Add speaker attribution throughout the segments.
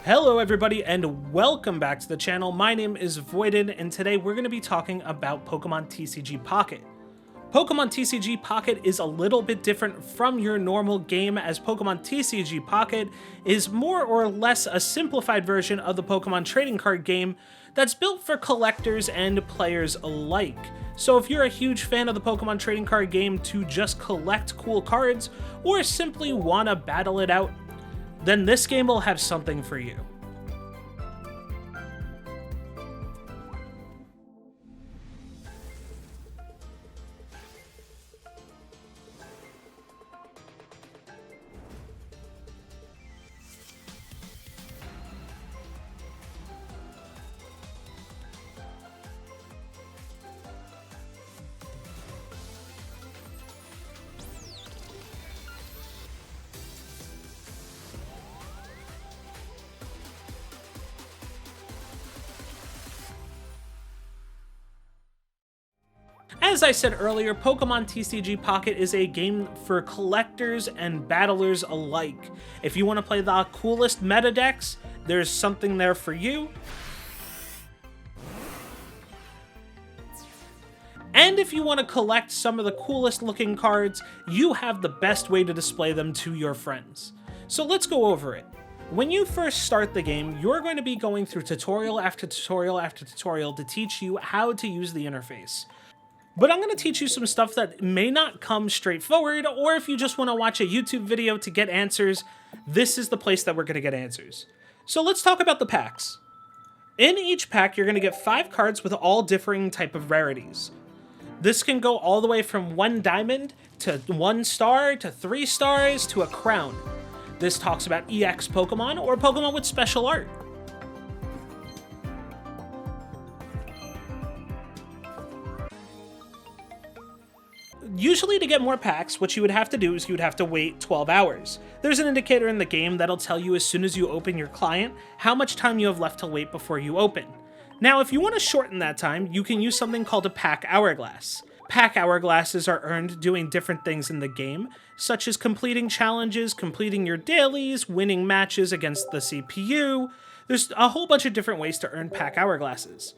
Speaker 1: Hello everybody and welcome back to the channel. My name is Voiddyn and today we're going to be talking about Pokémon TCG Pocket. Pokémon TCG Pocket is a little bit different from your normal game, as Pokémon TCG Pocket is more or less a simplified version of the Pokémon trading card game that's built for collectors and players alike. So if you're a huge fan of the Pokémon trading card game to just collect cool cards or simply want to battle it out, then this game will have something for you. As I said earlier, Pokémon TCG Pocket is a game for collectors and battlers alike. If you want to play the coolest meta decks, there's something there for you. And if you want to collect some of the coolest looking cards, you have the best way to display them to your friends. So let's go over it. When you first start the game, you're going to be going through tutorial after tutorial after tutorial to teach you how to use the interface. But I'm going to teach you some stuff that may not come straightforward, or if you just want to watch a YouTube video to get answers, this is the place that we're going to get answers. So let's talk about the packs. In each pack, you're going to get 5 cards with all differing type of rarities. This can go all the way from 1 diamond to 1 star to 3 stars to a crown. This talks about EX Pokemon or Pokemon with special art. Usually to get more packs, what you would have to do is you would have to wait 12 hours. There's an indicator in the game that'll tell you as soon as you open your client how much time you have left to wait before you open. Now, if you want to shorten that time, you can use something called a pack hourglass. Pack hourglasses are earned doing different things in the game, such as completing challenges, completing your dailies, winning matches against the CPU. There's a whole bunch of different ways to earn pack hourglasses.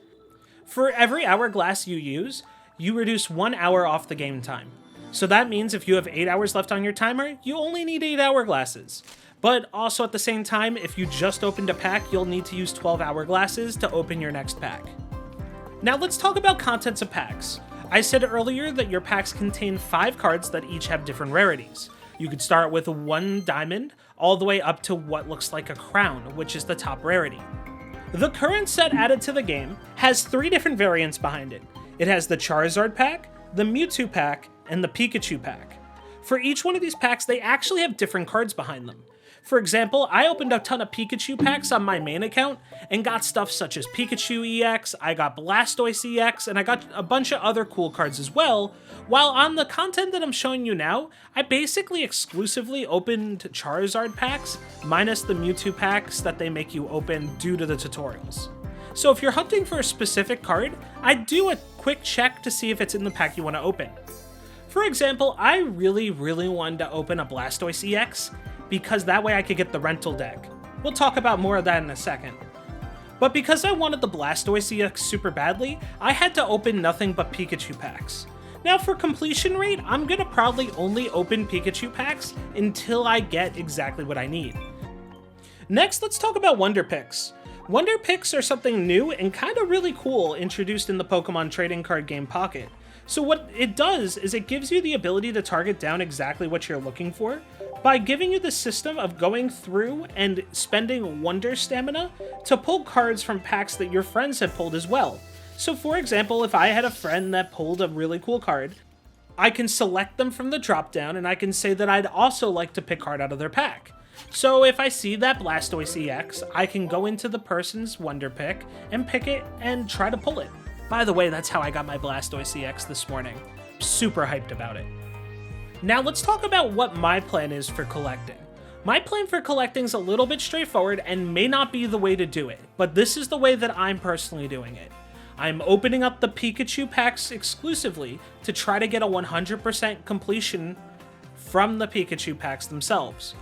Speaker 1: For every hourglass you use, you reduce 1 hour off the game time. So that means if you have 8 hours left on your timer, you only need 8 hourglasses. But also at the same time, if you just opened a pack, you'll need to use 12 hourglasses to open your next pack. Now let's talk about contents of packs. I said earlier that your packs contain 5 cards that each have different rarities. You could start with 1 diamond, all the way up to what looks like a crown, which is the top rarity. The current set added to the game has 3 different variants behind it. It has the Charizard pack, the Mewtwo pack, and the Pikachu pack. For each one of these packs, they actually have different cards behind them. For example, I opened a ton of Pikachu packs on my main account and got stuff such as Pikachu EX, I got Blastoise EX, and I got a bunch of other cool cards as well, while on the content that I'm showing you now, I basically exclusively opened Charizard packs, minus the Mewtwo packs that they make you open due to the tutorials. So if you're hunting for a specific card, I'd do a quick check to see if it's in the pack you want to open. For example, I really wanted to open a Blastoise EX, because that way I could get the rental deck. We'll talk about more of that in a second. But because I wanted the Blastoise EX super badly, I had to open nothing but Pikachu packs. Now for completion rate, I'm gonna probably only open Pikachu packs until I get exactly what I need. Next, let's talk about Wonder Picks. Wonder Picks are something new and kind of really cool introduced in the Pokemon trading card game Pocket. So what it does is it gives you the ability to target down exactly what you're looking for by giving you the system of going through and spending Wonder Stamina to pull cards from packs that your friends have pulled as well. So for example, if I had a friend that pulled a really cool card, I can select them from the drop down and I can say that I'd also like to pick a card out of their pack. So if I see that Blastoise EX, I can go into the person's Wonder Pick and pick it and try to pull it. By the way, that's how I got my Blastoise EX this morning. Super hyped about it. Now let's talk about what my plan is for collecting. My plan for collecting is a little bit straightforward and may not be the way to do it, but this is the way that I'm personally doing it. I'm opening up the Pikachu packs exclusively to try to get a 100% completion from the Pikachu packs themselves.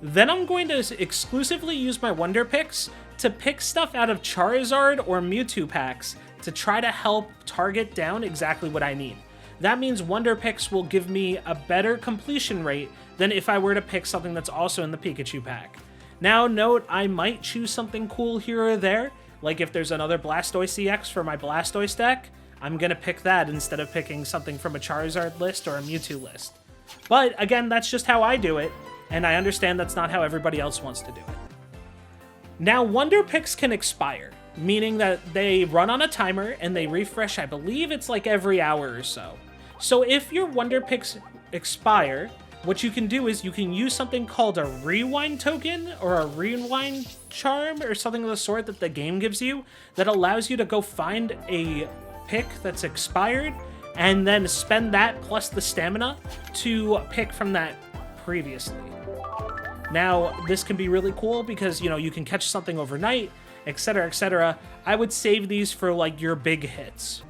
Speaker 1: Then I'm going to exclusively use my Wonder Picks to pick stuff out of Charizard or Mewtwo packs to try to help target down exactly what I need. That means Wonder Picks will give me a better completion rate than if I were to pick something that's also in the Pikachu pack. Now note, I might choose something cool here or there, like if there's another Blastoise EX for my Blastoise deck, I'm going to pick that instead of picking something from a Charizard list or a Mewtwo list. But again, that's just how I do it, and I understand that's not how everybody else wants to do it. Now, Wonder Picks can expire, meaning that they run on a timer and they refresh, I believe it's like every hour or so. So if your Wonder Picks expire, what you can do is you can use something called a rewind token or a rewind charm or something of the sort that the game gives you that allows you to go find a pick that's expired and then spend that plus the stamina to pick from that previously. Now, this can be really cool because, you can catch something overnight, etc., etc. I would save these for, like, your big hits.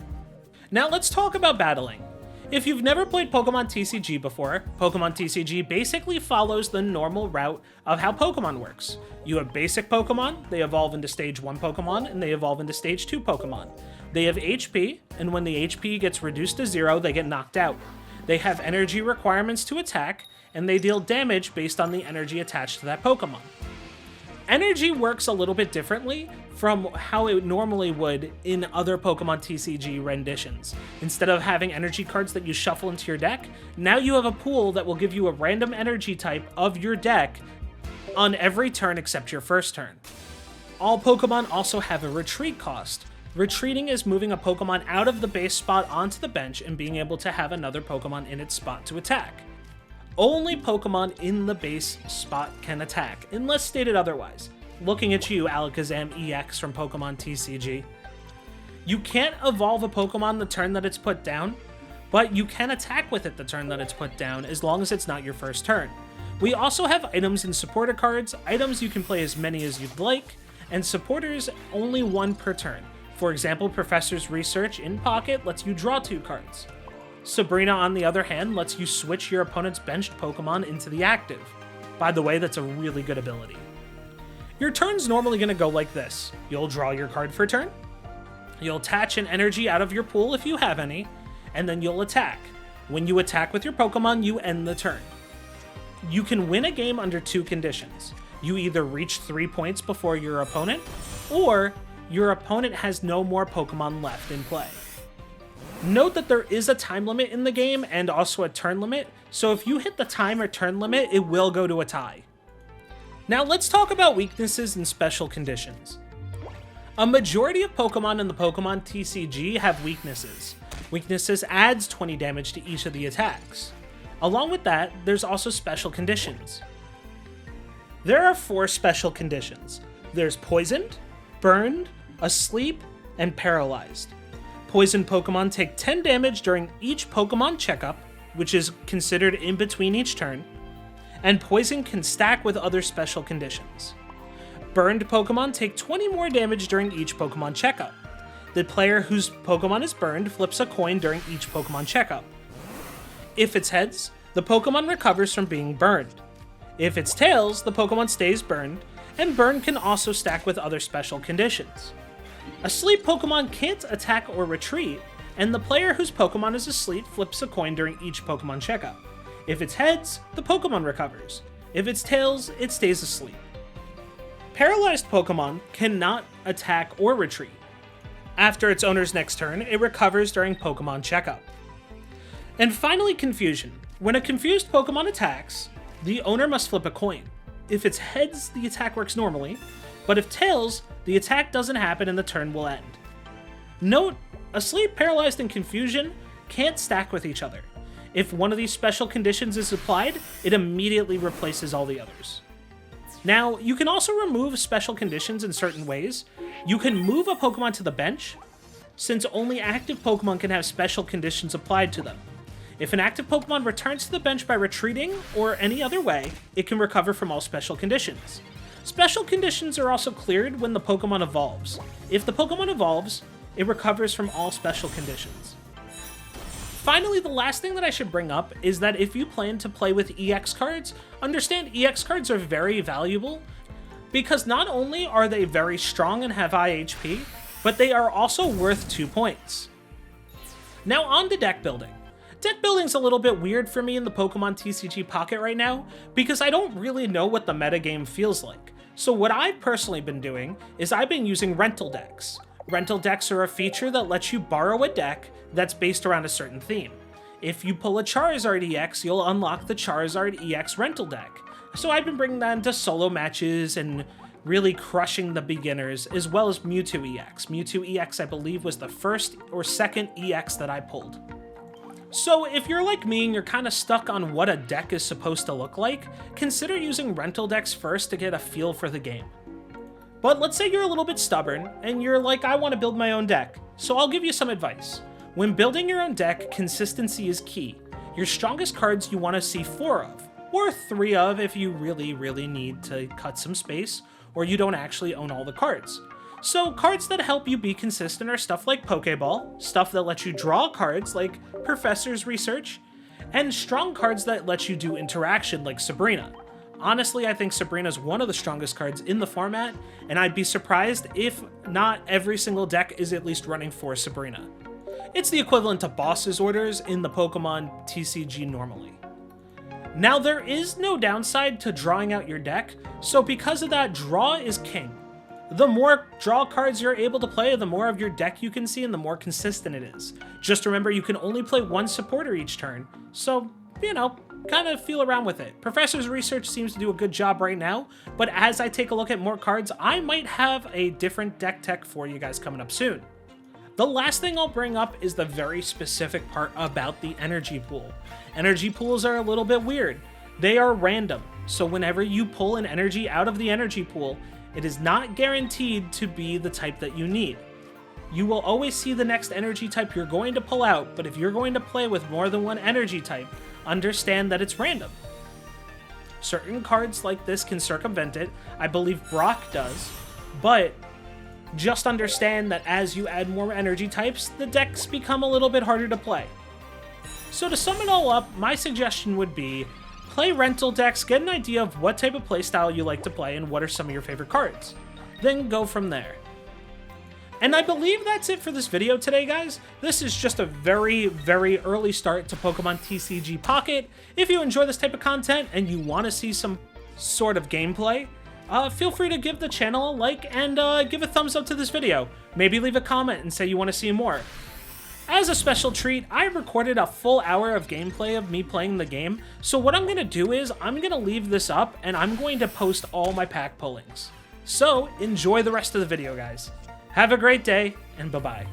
Speaker 1: Now, let's talk about battling. If you've never played Pokemon TCG before, Pokemon TCG basically follows the normal route of how Pokemon works. You have basic Pokemon, they evolve into Stage 1 Pokemon, and they evolve into Stage 2 Pokemon. They have HP, and when the HP gets reduced to 0, they get knocked out. They have energy requirements to attack, and they deal damage based on the energy attached to that Pokemon. Energy works a little bit differently from how it normally would in other Pokemon TCG renditions. Instead of having energy cards that you shuffle into your deck, now you have a pool that will give you a random energy type of your deck on every turn except your first turn. All Pokemon also have a retreat cost. Retreating is moving a Pokemon out of the base spot onto the bench and being able to have another Pokemon in its spot to attack. Only Pokemon in the base spot can attack, unless stated otherwise. Looking at you, Alakazam EX from Pokemon TCG. You can't evolve a Pokemon the turn that it's put down, but you can attack with it the turn that it's put down, as long as it's not your first turn. We also have items in supporter cards, items you can play as many as you'd like, and supporters only one per turn. For example, Professor's Research in Pocket lets you draw 2 cards. Sabrina, on the other hand, lets you switch your opponent's benched Pokemon into the active. By the way, that's a really good ability. Your turn's normally going to go like this. You'll draw your card for a turn, you'll attach an energy out of your pool if you have any, and then you'll attack. When you attack with your Pokemon, you end the turn. You can win a game under 2 conditions. You either reach 3 points before your opponent, or your opponent has no more Pokemon left in play. Note that there is a time limit in the game and also a turn limit, so if you hit the time or turn limit, it will go to a tie. Now let's talk about weaknesses and special conditions. A majority of Pokemon in the Pokemon TCG have weaknesses. Weaknesses adds 20 damage to each of the attacks. Along with that, there's also special conditions. There are 4 special conditions. There's poisoned, burned, asleep, and paralyzed. Poison Pokemon take 10 damage during each Pokemon checkup, which is considered in between each turn, and poison can stack with other special conditions. Burned Pokemon take 20 more damage during each Pokemon checkup. The player whose Pokemon is burned flips a coin during each Pokemon checkup. If it's heads, the Pokemon recovers from being burned. If it's tails, the Pokemon stays burned, and burn can also stack with other special conditions. Asleep Pokemon can't attack or retreat, and the player whose Pokemon is asleep flips a coin during each Pokemon checkup. If it's heads, the Pokemon recovers. If it's tails, it stays asleep. Paralyzed Pokemon cannot attack or retreat. After its owner's next turn, it recovers during Pokemon checkup. And finally, confusion. When a confused Pokemon attacks, the owner must flip a coin. If it's heads, the attack works normally, but if tails, the attack doesn't happen and the turn will end. Note, asleep, paralyzed, and confusion can't stack with each other. If one of these special conditions is applied, it immediately replaces all the others. Now, you can also remove special conditions in certain ways. You can move a Pokemon to the bench, since only active Pokemon can have special conditions applied to them. If an active Pokemon returns to the bench by retreating or any other way, it can recover from all special conditions. Special conditions are also cleared when the Pokemon evolves. If the Pokemon evolves, it recovers from all special conditions. finally, the last thing that I should bring up is that if you plan to play with EX cards, understand EX cards are very valuable because not only are they very strong and have high HP, but they are also worth 2 points. Now on to deck building. Deck building's a little bit weird for me in the Pokemon TCG Pocket right now because I don't really know what the metagame feels like. So what I've personally been doing is I've been using rental decks. Rental decks are a feature that lets you borrow a deck that's based around a certain theme. If you pull a Charizard EX, you'll unlock the Charizard EX rental deck. So I've been bringing that into solo matches and really crushing the beginners, as well as Mewtwo EX. Mewtwo EX, I believe, was the first or second EX that I pulled. So if you're like me and you're kind of stuck on what a deck is supposed to look like, consider using rental decks first to get a feel for the game. But let's say you're a little bit stubborn and you're like, I want to build my own deck. So I'll give you some advice. When building your own deck, consistency is key. Your strongest cards you want to see 4 of, or 3 of if you really need to cut some space, or you don't actually own all the cards. So cards that help you be consistent are stuff like Pokeball, stuff that lets you draw cards like Professor's Research, and strong cards that let you do interaction like Sabrina. Honestly, I think Sabrina's one of the strongest cards in the format, and I'd be surprised if not every single deck is at least running for Sabrina. It's the equivalent to Boss's Orders in the Pokemon TCG normally. Now, there is no downside to drawing out your deck, so because of that, draw is king. The more draw cards you're able to play, the more of your deck you can see and the more consistent it is. Just remember, you can only play one supporter each turn, so, you know, kind of feel around with it. Professor's Research seems to do a good job right now, but as I take a look at more cards, I might have a different deck tech for you guys coming up soon. The last thing I'll bring up is the very specific part about the energy pool. Energy pools are a little bit weird. They are random, so whenever you pull an energy out of the energy pool, it is not guaranteed to be the type that you need. You will always see the next energy type you're going to pull out, but if you're going to play with more than one energy type, understand that it's random. Certain cards like this can circumvent it. I believe Brock does, but just understand that as you add more energy types, the decks become a little bit harder to play. So to sum it all up, my suggestion would be play rental decks, get an idea of what type of playstyle you like to play and what are some of your favorite cards. Then go from there. And I believe that's it for this video today, guys. This is just a very early start to Pokemon TCG Pocket. If you enjoy this type of content and you want to see some sort of gameplay, feel free to give the channel a like and give a thumbs up to this video. Maybe leave a comment and say you want to see more. As a special treat, I recorded a full hour of gameplay of me playing the game, so what I'm going to do is I'm going to leave this up and I'm going to post all my pack pullings. So enjoy the rest of the video, guys. Have a great day, and bye-bye.